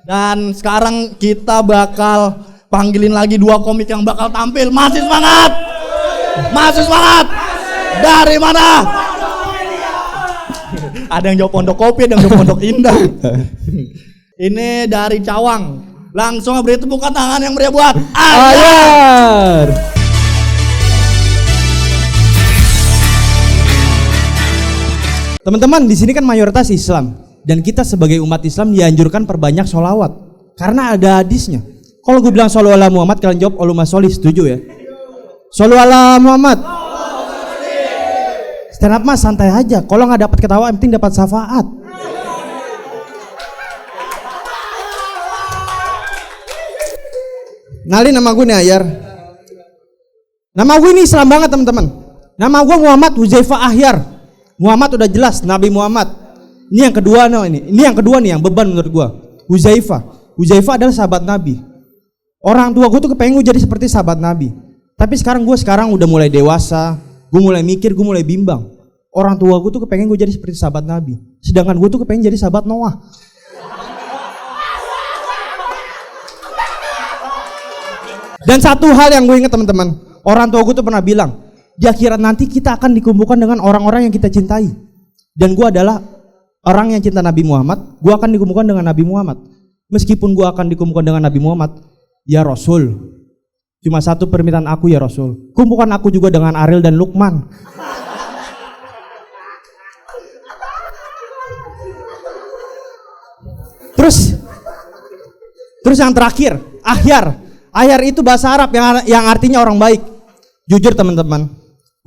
Dan sekarang kita bakal panggilin lagi dua komik yang bakal tampil. Masih semangat? Masih semangat? Dari mana? Ada yang jawab Pondok Kopi, ada yang jawab Pondok Indah. Ini dari Cawang. Langsung beri tepukan tangan yang meriah buat Ayar. Teman-teman, di sini kan mayoritas Islam dan kita sebagai umat Islam dianjurkan perbanyak sholawat karena ada hadisnya. Kalau gue bilang shollu ala Muhammad, kalian jawab Allahumma sholli, setuju ya? Shollu ala Muhammad. Stand up mas, santai aja. Kalau nggak dapat ketawa, yang penting dapat syafaat. Nalin nama gue nih Ayar. Nama gue ini Islam banget teman-teman. Nama gue Muhammad Huzaifah Ahyar. Muhammad udah jelas, Nabi Muhammad. Ini yang kedua nih. Ini yang kedua nih yang beban menurut gue. Huzaifah. Huzaifah adalah sahabat Nabi. Orang tua gue tuh kepengen gue jadi seperti sahabat Nabi. Tapi sekarang udah mulai dewasa. Gue mulai mikir, gue mulai bimbang. Orang tua gue tuh kepengen gue jadi seperti sahabat Nabi. Sedangkan gue tuh kepengen jadi sahabat Noah. Dan satu hal yang gue ingat teman-teman, orang tua gue tuh pernah bilang, di akhirat nanti kita akan dikumpulkan dengan orang-orang yang kita cintai. Dan gue adalah orang yang cinta Nabi Muhammad, gue akan dikumpulkan dengan Nabi Muhammad. Meskipun gue akan dikumpulkan dengan Nabi Muhammad, ya Rasul, cuma satu permintaan aku ya Rasul, kumpulkan aku juga dengan Ariel dan Lukman. Terus yang terakhir, Ahyar. Ahyar itu bahasa Arab yang artinya orang baik. Jujur teman-teman,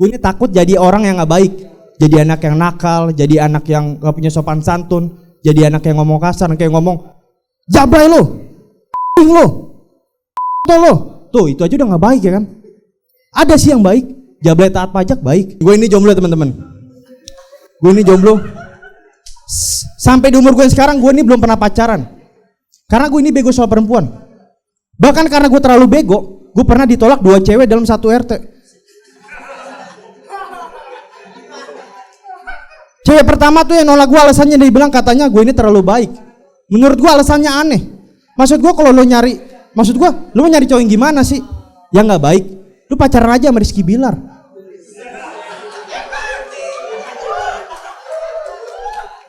gue ini takut jadi orang yang gak baik. Jadi anak yang nakal, jadi anak yang gak punya sopan santun, jadi anak yang ngomong kasar, kayak ngomong jabrai lo, tuh itu aja udah gak baik ya kan. Ada sih yang baik, jabrai taat pajak baik. Gue ini jomblo teman-teman. Gue ini jomblo. Sampai di umur gue sekarang gue ini belum pernah pacaran. Karena gue ini bego soal perempuan. Bahkan karena gue terlalu bego, gue pernah ditolak 2 cewek dalam 1 RT. Cewek pertama tuh yang nolak gue alasannya dia bilang katanya gue ini terlalu baik. Menurut gue alasannya aneh. Maksud gue kalau lo nyari, lo mau nyari cowok yang gimana sih? Yang nggak baik. Lo pacaran aja sama Rizky Bilar.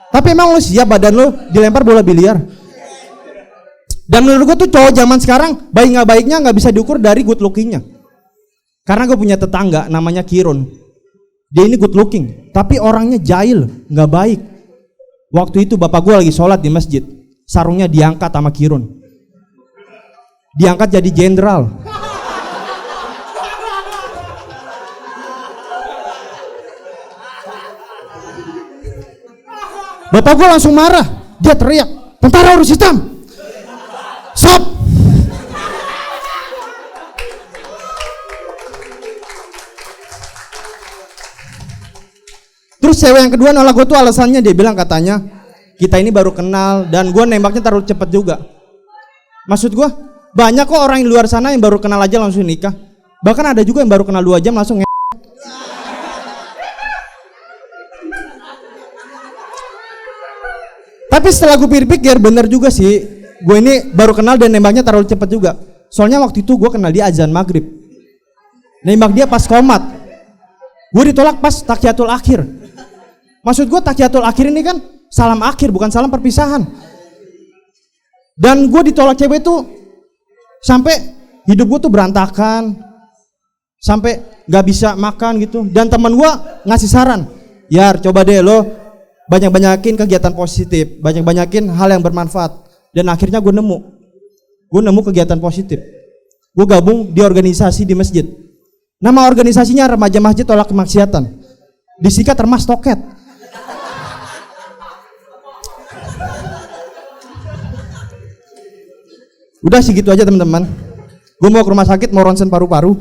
Tapi emang lo siap badan lo dilempar bola biliar? Dan menurut gue tuh cowok zaman sekarang baik nggak baiknya nggak bisa diukur dari good lookingnya. Karena gue punya tetangga namanya Kirun. Dia ini good looking, tapi orangnya jahil, nggak baik. Waktu itu bapak gue lagi sholat di masjid, sarungnya diangkat sama Kirun. Diangkat jadi jenderal. Bapak gue langsung marah, dia teriak, tentara urus hitam. Stop. Terus cewek yang kedua nolak gue tuh alasannya dia bilang katanya kita ini baru kenal dan gue nembaknya terlalu cepet juga. Maksud gue banyak kok orang di luar sana yang baru kenal aja langsung nikah. Bahkan ada juga yang baru kenal 2 jam langsung Tapi setelah gue pikir bener juga sih. Gue ini baru kenal dan nembaknya terlalu cepat juga. Soalnya waktu itu gue kenal dia azan maghrib. Nembak dia pas qomat. Gue ditolak pas tahiyatul akhir. Maksud gue tahiyatul akhir ini kan salam akhir bukan salam perpisahan. Dan gue ditolak cewek itu sampai hidup gue tuh berantakan. Sampai gak bisa makan gitu. Dan teman gue ngasih saran, Yar coba deh lo banyak-banyakin kegiatan positif, banyak-banyakin hal yang bermanfaat. Dan akhirnya gue nemu kegiatan positif. Gue gabung di organisasi di masjid. Nama organisasinya Remaja Masjid Tolak Kemaksiatan. Disingkat Remas Toket. Udah segitu aja teman-teman. Gue mau ke rumah sakit mau ronsen paru-paru.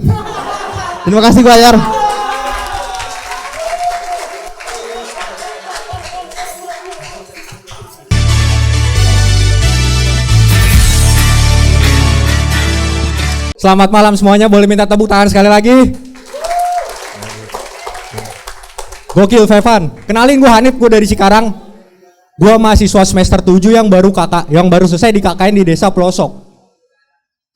Terima kasih gue Ayar. Selamat malam semuanya, boleh minta tepuk tangan sekali lagi. Gokil Vevan. Kenalin gue Hanif, gue dari Cikarang. Gua mahasiswa semester 7 yang baru selesai di KKN di desa pelosok.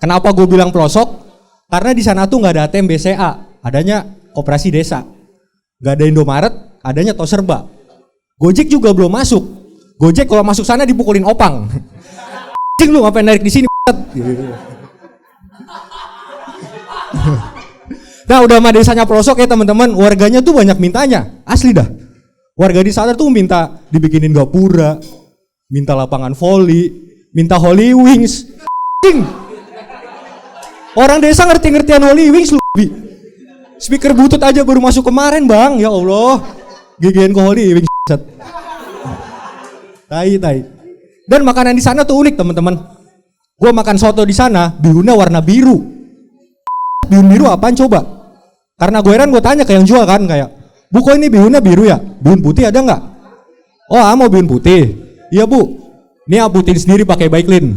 Kenapa gue bilang pelosok? Karena di sana tuh nggak ada ATM BCA, adanya koperasi desa. Nggak ada Indomaret, adanya Toserba. Gojek juga belum masuk. Gojek kalau masuk sana dipukulin opang. Cing lu ngapain narik di sini? Nah udah mah desanya pelosok ya teman-teman, warganya tuh banyak mintanya, asli dah. Warga di sana tuh minta dibikinin gapura, minta lapangan voli, minta Holy Wings. Cing. Orang desa ngerti-ngertian Holy Wings lu. Speaker butut aja baru masuk kemarin bang, ya Allah. GGN ke Holy Wings. Tai. Dan makanan di sana tuh unik teman-teman. Gua makan soto di sana, bihunnya warna biru. Bihun biru apaan coba? Karena gue heran gue tanya ke yang jual kan kayak, Bu kok ini bihunnya biru ya? Bihun putih ada nggak? Oh mau bihun putih? Iya bu, ini abutin sendiri pakai Baiklin.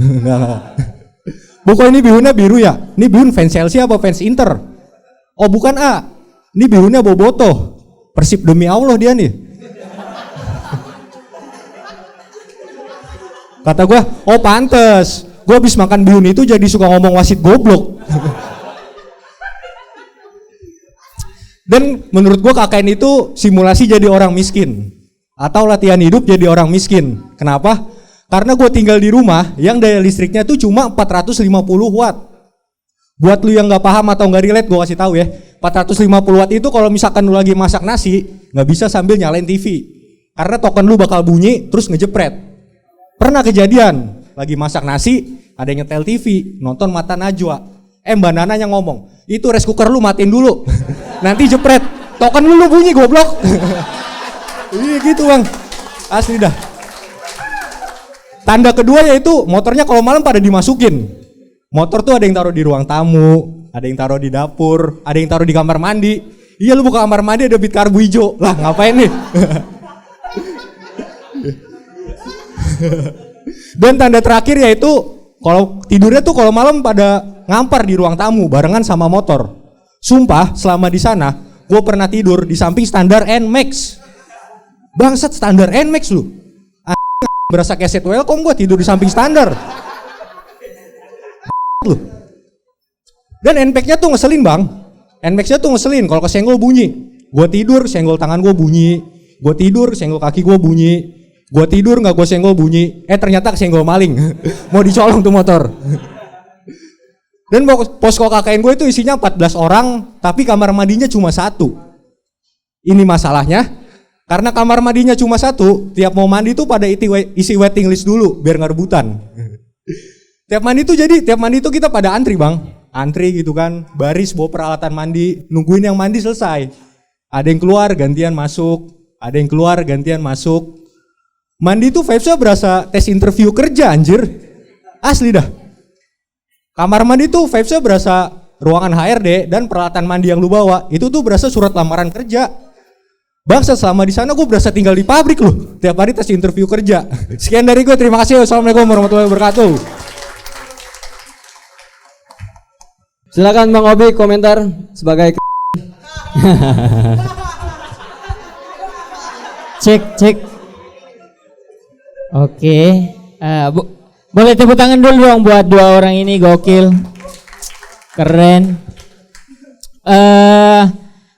Bu kok ini bihunnya biru ya? Ini bihun fans Chelsea apa fans Inter? Oh bukan ini bihunnya Bobotoh. Persib demi Allah dia nih. Kata gue, oh pantes. Gue habis makan bihun itu jadi suka ngomong wasit goblok. Dan menurut gue KKN itu simulasi jadi orang miskin atau latihan hidup jadi orang miskin. Kenapa? Karena gue tinggal di rumah yang daya listriknya tuh cuma 450 watt. Buat lu yang nggak paham atau nggak relate, gue kasih tahu ya. 450 watt itu kalau misalkan lu lagi masak nasi nggak bisa sambil nyalain TV karena token lu bakal bunyi terus ngejepret. Pernah kejadian lagi masak nasi ada yang nyetel TV nonton Mata Najwa. Mbak Nana yang ngomong, itu rice cooker lu matiin dulu. Nanti jepret, token lu bunyi goblok. Iya gitu bang, asli dah. Tanda kedua yaitu motornya kalau malam pada dimasukin. Motor tuh ada yang taruh di ruang tamu, ada yang taruh di dapur, ada yang taruh di kamar mandi. Iya lu buka kamar mandi ada bit karbu hijau. Lah ngapain nih? Dan tanda terakhir yaitu kalau tidurnya tuh kalau malam pada ngampar di ruang tamu barengan sama motor. Sumpah selama di sana gue pernah tidur di samping standar NMAX. Bangsat standar NMAX lu. Berasa kayak set welcome gue tidur di samping standar. Lu. Dan NMAX-nya tuh ngeselin bang. NMAX-nya tuh ngeselin kalau kesenggol bunyi. Gue tidur senggol tangan gue bunyi. Gue tidur senggol kaki gue bunyi. Gue tidur nggak gue senggol bunyi. Ternyata kesenggol maling. Mau dicolong tuh motor. Dan posko KKN gue itu isinya 14 orang, tapi kamar mandinya cuma 1. Ini masalahnya, karena kamar mandinya cuma 1, tiap mau mandi tuh pada isi waiting list dulu, biar nggak rebutan. Tiap mandi tuh kita pada antri bang, antri gitu kan, baris bawa peralatan mandi, nungguin yang mandi selesai. Ada yang keluar gantian masuk, ada yang keluar gantian masuk. Mandi tuh vibes-nya berasa tes interview kerja anjir, asli dah. Kamar mandi tuh vibes-nya berasa ruangan HRD dan peralatan mandi yang lu bawa itu tuh berasa surat lamaran kerja. Bangsa selama di sana gue berasa tinggal di pabrik loh. Tiap hari tes interview kerja. Sekian dari gue, terima kasih. Wassalamualaikum warahmatullahi wabarakatuh. Silakan Bang Obi komentar sebagai Cek. Oke. Boleh tepuk tangan dulu dong buat dua orang ini, gokil. Keren.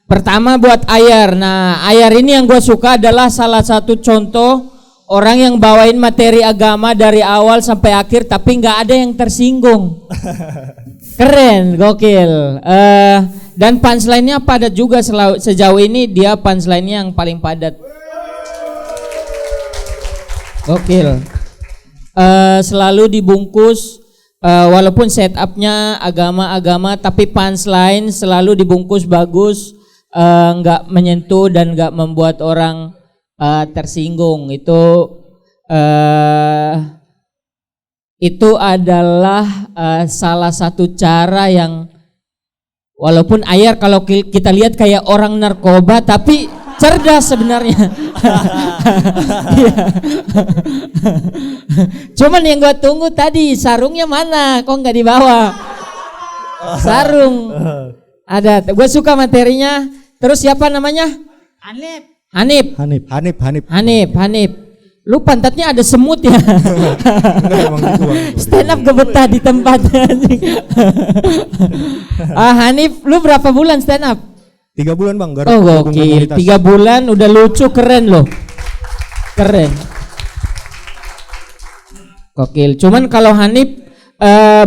Pertama buat Ayar. Nah, Ayar ini yang gue suka adalah salah satu contoh orang yang bawain materi agama dari awal sampai akhir tapi nggak ada yang tersinggung. Keren, gokil. Dan punchline-nya padat juga sejauh ini, dia punchline-nya yang paling padat. Gokil. Selalu dibungkus walaupun setupnya agama-agama tapi punchline selalu dibungkus bagus, nggak menyentuh dan nggak membuat orang tersinggung. Itu adalah salah satu cara yang walaupun Ayar kalau kita lihat kayak orang narkoba tapi cerdas sebenarnya. Cuman yang gue tunggu tadi sarungnya mana? Kok nggak dibawa? Sarung ada. Gue suka materinya. Terus siapa namanya? Hanif. Lu pantatnya ada semut ya. Emang gitu, Bang. Stand up gak betah di tempatnya. Hanif, lu berapa bulan stand up? 3 bulan Bang, Oh gokil, 3 bulan udah lucu, keren loh. Keren. Gokil. Cuman kalau Hanif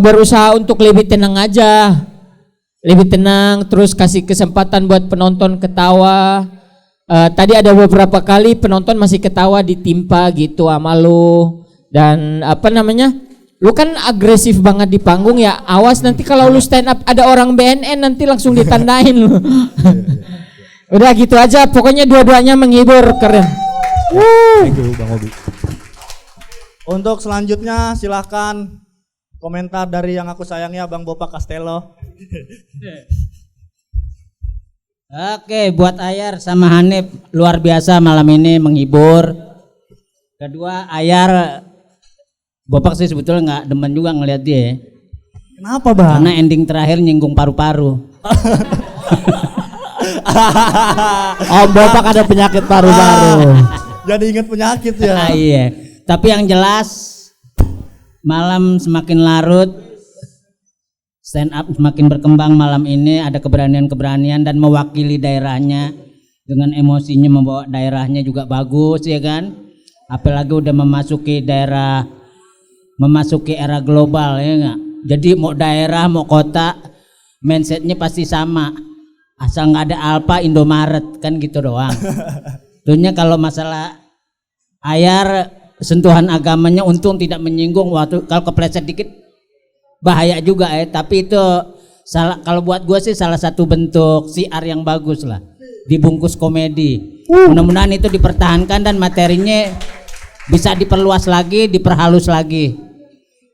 berusaha untuk lebih tenang aja. Lebih tenang, terus kasih kesempatan buat penonton ketawa. Tadi ada beberapa kali penonton masih ketawa ditimpa gitu sama lu. Dan apa namanya? Lu kan agresif banget di panggung ya. Awas nanti kalau lu stand up ada orang BNN nanti langsung ditandain lu. Udah gitu aja, pokoknya dua-duanya menghibur, keren. Thank you Bang Obi. Untuk selanjutnya silahkan komentar dari yang aku sayangi Bang Bopa Castello. Oke, buat Ayar sama Hanif luar biasa malam ini menghibur. Kedua, Ayar Bopak sih sebetulnya nggak demen juga ngeliat dia ya. Kenapa Bang? Karena ending terakhir nyinggung paru-paru. Om Bopak ada penyakit paru-paru. Jadi ingat penyakit ya. Iya. Tapi yang jelas malam semakin larut, stand up semakin berkembang malam ini, ada keberanian-keberanian dan mewakili daerahnya dengan emosinya, membawa daerahnya juga bagus ya kan. Apalagi udah memasuki era global ya enggak. Jadi mau daerah mau kota mindsetnya pasti sama, asal nggak ada Alfa Indomaret kan gitu doang. Tentunya kalau masalah Ayar sentuhan agamanya untung tidak menyinggung, waktu kalau kepleset dikit bahaya juga ya. Tapi itu salah, kalau buat gue sih salah satu bentuk siar yang bagus lah, dibungkus komedi. Mudah-mudahan itu dipertahankan dan materinya bisa diperluas lagi, diperhalus lagi.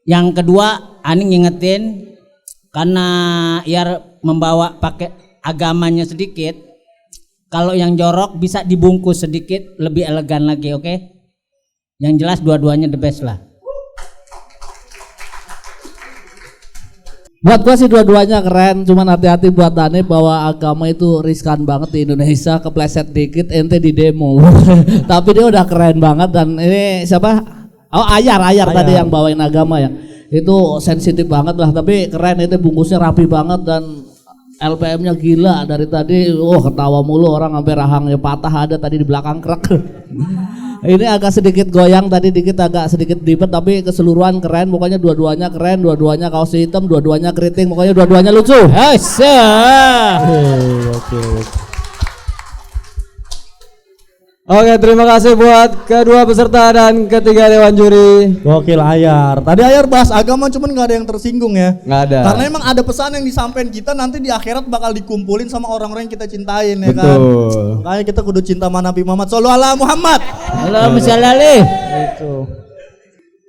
Yang kedua, Ani ngingetin karena Yar membawa pakai agamanya sedikit, kalau yang jorok bisa dibungkus sedikit lebih elegan lagi, oke? Yang jelas dua-duanya the best lah. Buat gua sih dua-duanya keren, cuman hati-hati buat Dani bahwa agama itu riskan banget di Indonesia, kepleset dikit ente di demo. Tapi dia udah keren banget. Dan ini siapa? Oh Ayar tadi yang bawain agama ya. Itu sensitif banget lah, tapi keren, itu bungkusnya rapi banget dan LPM-nya gila dari tadi. Ketawa mulu, orang sampai rahangnya patah ada tadi di belakang krek. Ini agak sedikit goyang tadi, dikit agak sedikit dipet, tapi keseluruhan keren. Pokoknya dua-duanya keren, dua-duanya kaos hitam, dua-duanya keriting, pokoknya dua-duanya lucu. Oke, terima kasih buat kedua peserta dan ketiga dewan juri. Gokil Ayar. Tadi Ayar bahas agama cuman nggak ada yang tersinggung ya. Nggak ada. Karena emang ada pesan yang disampaikan kita nanti di akhirat bakal dikumpulin sama orang-orang yang kita cintain ya kan. Betul. Makanya kita kudu cinta sama Nabi Muhammad sallallahu alaihi Muhammad. Allahumma sholli alaihi. Itu.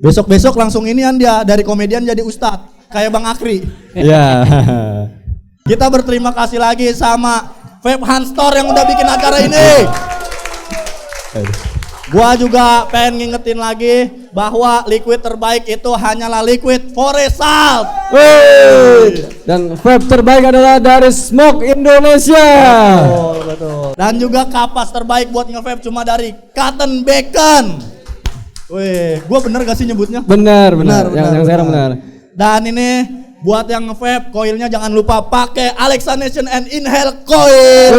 Besok-besok langsung inian dia dari komedian jadi ustadz kayak Bang Akri. Iya. Kita berterima kasih lagi sama Vape Hunt Store yang udah bikin acara ini. Gua juga pengen ngingetin lagi bahwa liquid terbaik itu hanyalah liquid Forest Salt. Dan vape terbaik adalah dari Smoke Indonesia. Betul. Dan juga kapas terbaik buat nge-vape cuma dari Cotton Bacon. Wih, gua bener gak sih nyebutnya? Benar. Yang sekarang benar. Dan ini buat yang nge-vape, koilnya jangan lupa pakai Alexa Nation and Inhale Coil.